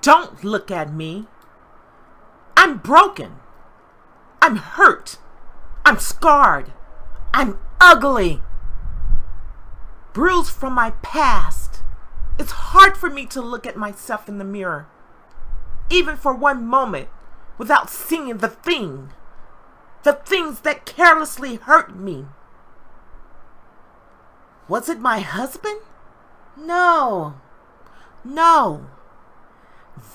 Don't look at me. I'm broken. I'm hurt. I'm scarred. I'm ugly. Bruised from my past. It's hard for me to look at myself in the mirror, even for one moment, without seeing the things that carelessly hurt me. Was it my husband? No.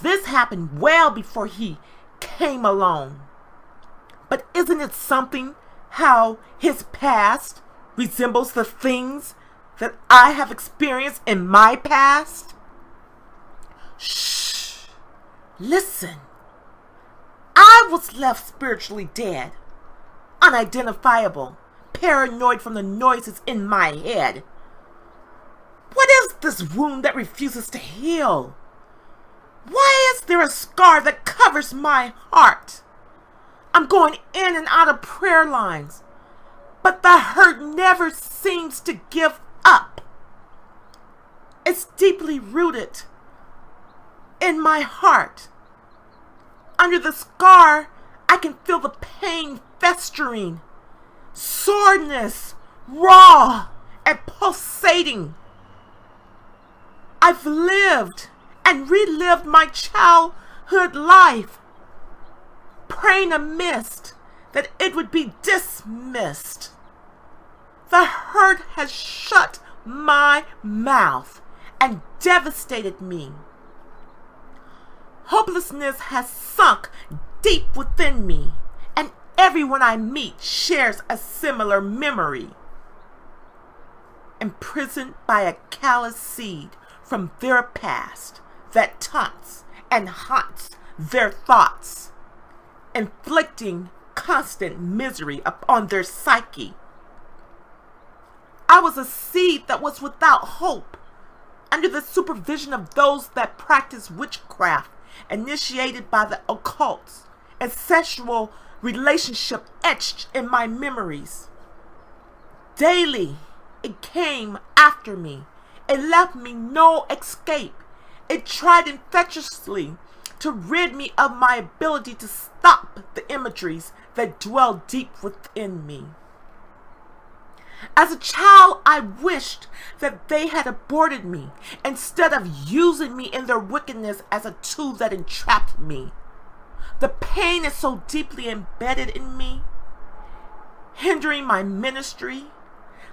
This happened well before he came along. But isn't it something how his past resembles the things that I have experienced in my past? Shh. Listen. I was left spiritually dead, unidentifiable, paranoid from the noises in my head. What is this wound that refuses to heal? Why is there a scar that covers my heart? I'm going in and out of prayer lines, but the hurt never seems to give up. It's deeply rooted in my heart. Under the scar, I can feel the pain festering, soreness, raw and pulsating. I've lived and relived my childhood life, praying amiss that it would be dismissed. The hurt has shut my mouth and devastated me. Hopelessness has sunk deep within me, and everyone I meet shares a similar memory. Imprisoned by a callous seed from their past that taunts and haunts their thoughts, inflicting constant misery upon their psyche. I was a seed that was without hope, under the supervision of those that practice witchcraft, initiated by the occult, and sexual relationship etched in my memories. Daily, it came after me. It left me no escape. It tried infectiously to rid me of my ability to stop the imageries that dwell deep within me. As a child, I wished that they had aborted me instead of using me in their wickedness as a tool that entrapped me. The pain is so deeply embedded in me, hindering my ministry.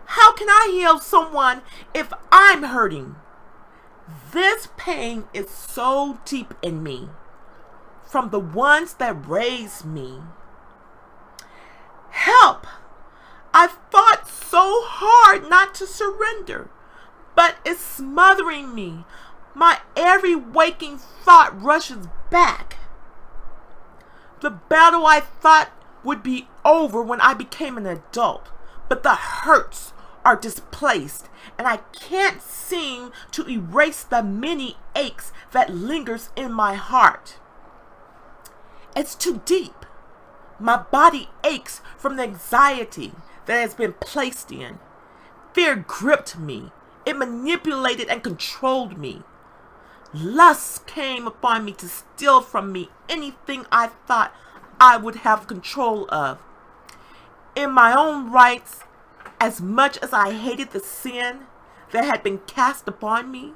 How can I heal someone if I'm hurting? This pain is so deep in me, from the ones that raised me. Help! I've fought so hard not to surrender, but it's smothering me. My every waking thought rushes back. The battle I thought would be over when I became an adult, but the hurts are displaced, and I can't seem to erase the many aches that lingers in my heart. It's too deep. My body aches from the anxiety that has been placed in. Fear gripped me. It manipulated and controlled me. Lust came upon me to steal from me anything I thought I would have control of. In my own rights, as much as I hated the sin that had been cast upon me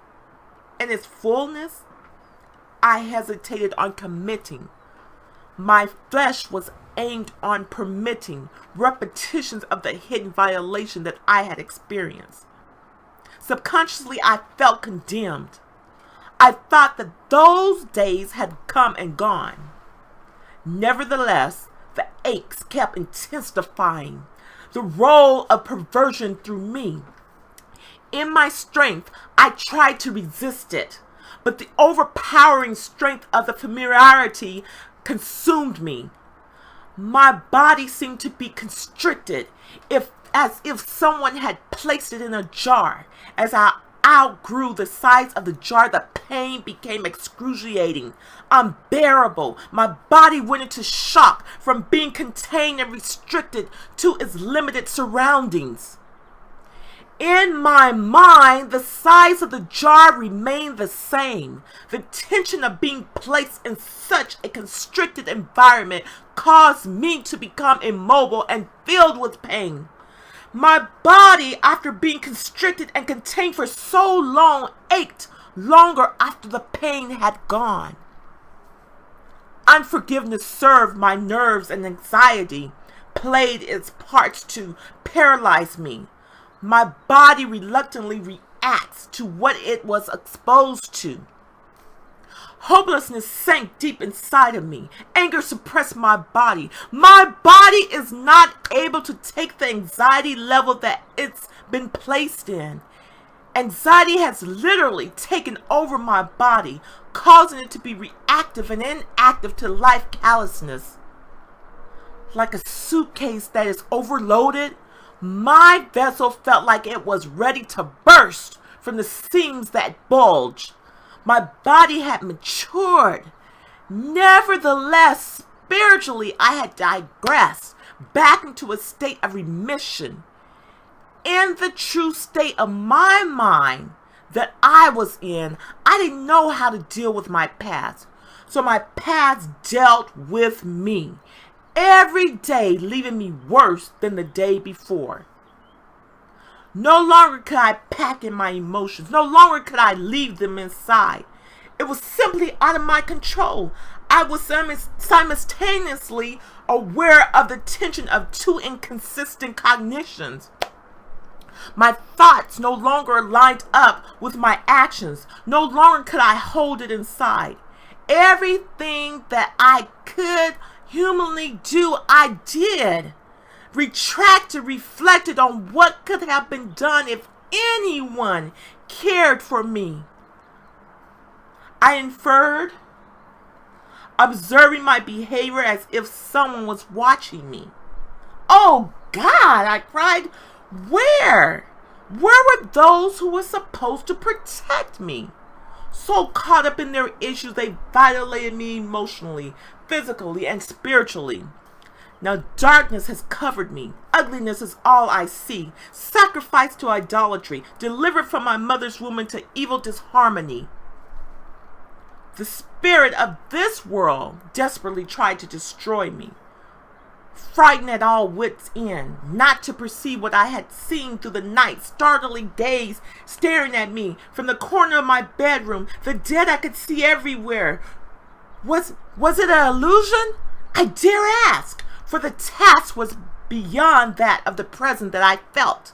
in its fullness, I hesitated on committing. My flesh was aimed on permitting repetitions of the hidden violation that I had experienced. Subconsciously, I felt condemned. I thought that those days had come and gone. Nevertheless, the aches kept intensifying the role of perversion through me. In my strength, I tried to resist it, but the overpowering strength of the familiarity consumed me. My body seemed to be constricted, as if someone had placed it in a jar. As I outgrew the size of the jar, the pain became excruciating, unbearable. My body went into shock from being contained and restricted to its limited surroundings. In my mind, the size of the jar remained the same. The tension of being placed in such a constricted environment caused me to become immobile and filled with pain. My body, after being constricted and contained for so long, ached longer after the pain had gone. Unforgiveness served my nerves, and anxiety played its part to paralyze me. My body reluctantly reacts to what it was exposed to. Hopelessness sank deep inside of me. Anger suppressed my body. My body is not able to take the anxiety level that it's been placed in. Anxiety has literally taken over my body, causing it to be reactive and inactive to life callousness. Like a suitcase that is overloaded, my vessel felt like it was ready to burst from the seams that bulged. My body had matured. Nevertheless, spiritually, I had digressed back into a state of remission. In the true state of my mind that I was in, I didn't know how to deal with my past. So my past dealt with me every day, leaving me worse than the day before. No longer could I pack in my emotions. No longer could I leave them inside. It was simply out of my control. I was simultaneously aware of the tension of two inconsistent cognitions. My thoughts no longer lined up with my actions. No longer could I hold it inside. Everything that I could humanly do, I did. Retracted, reflected on what could have been done if anyone cared for me. I inferred, observing my behavior as if someone was watching me. Oh God, I cried. Where? Where were those who were supposed to protect me? So caught up in their issues, they violated me emotionally, physically, and spiritually. Now darkness has covered me. Ugliness is all I see. Sacrifice to idolatry. Delivered from my mother's womb into evil disharmony. The spirit of this world desperately tried to destroy me. Frightened at all wits' end, not to perceive what I had seen through the night, startlingly gaze staring at me from the corner of my bedroom. The dead I could see everywhere. Was it an illusion? I dare ask, for the task was beyond that of the present that I felt.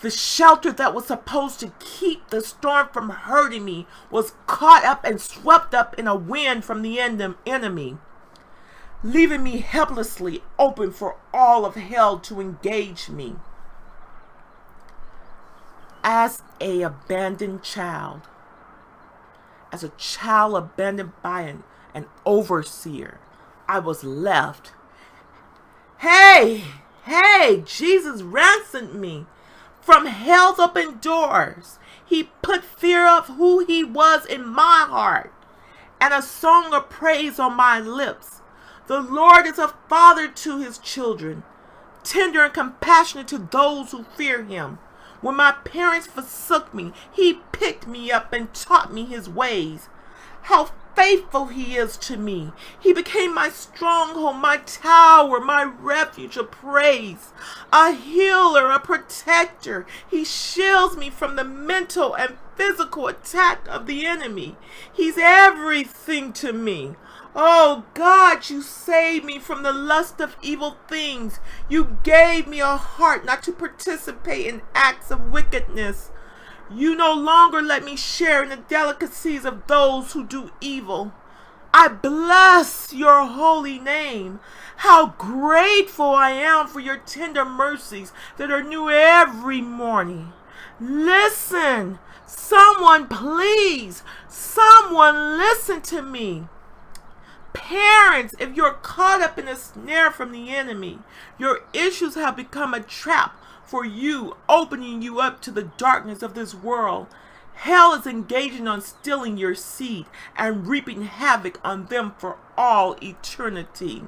The shelter that was supposed to keep the storm from hurting me was caught up and swept up in a wind from the enemy, leaving me helplessly open for all of hell to engage me. As an abandoned child, as a child abandoned by an overseer, I was left. Hey, Jesus ransomed me from hell's open doors. He put fear of who he was in my heart and a song of praise on my lips. The Lord is a father to his children, tender and compassionate to those who fear him. When my parents forsook me, he picked me up and taught me his ways. How faithful he is to me. He became my stronghold, my tower, my refuge of praise, a healer, a protector. He shields me from the mental and physical attack of the enemy. He's everything to me. Oh God, you saved me from the lust of evil things. You gave me a heart not to participate in acts of wickedness. You no longer let me share in the delicacies of those who do evil. I bless your holy name. How grateful I am for your tender mercies that are new every morning. Listen, someone please, someone listen to me. Parents, if you're caught up in a snare from the enemy, your issues have become a trap for you, opening you up to the darkness of this world. Hell is engaging on stealing your seed and reaping havoc on them for all eternity.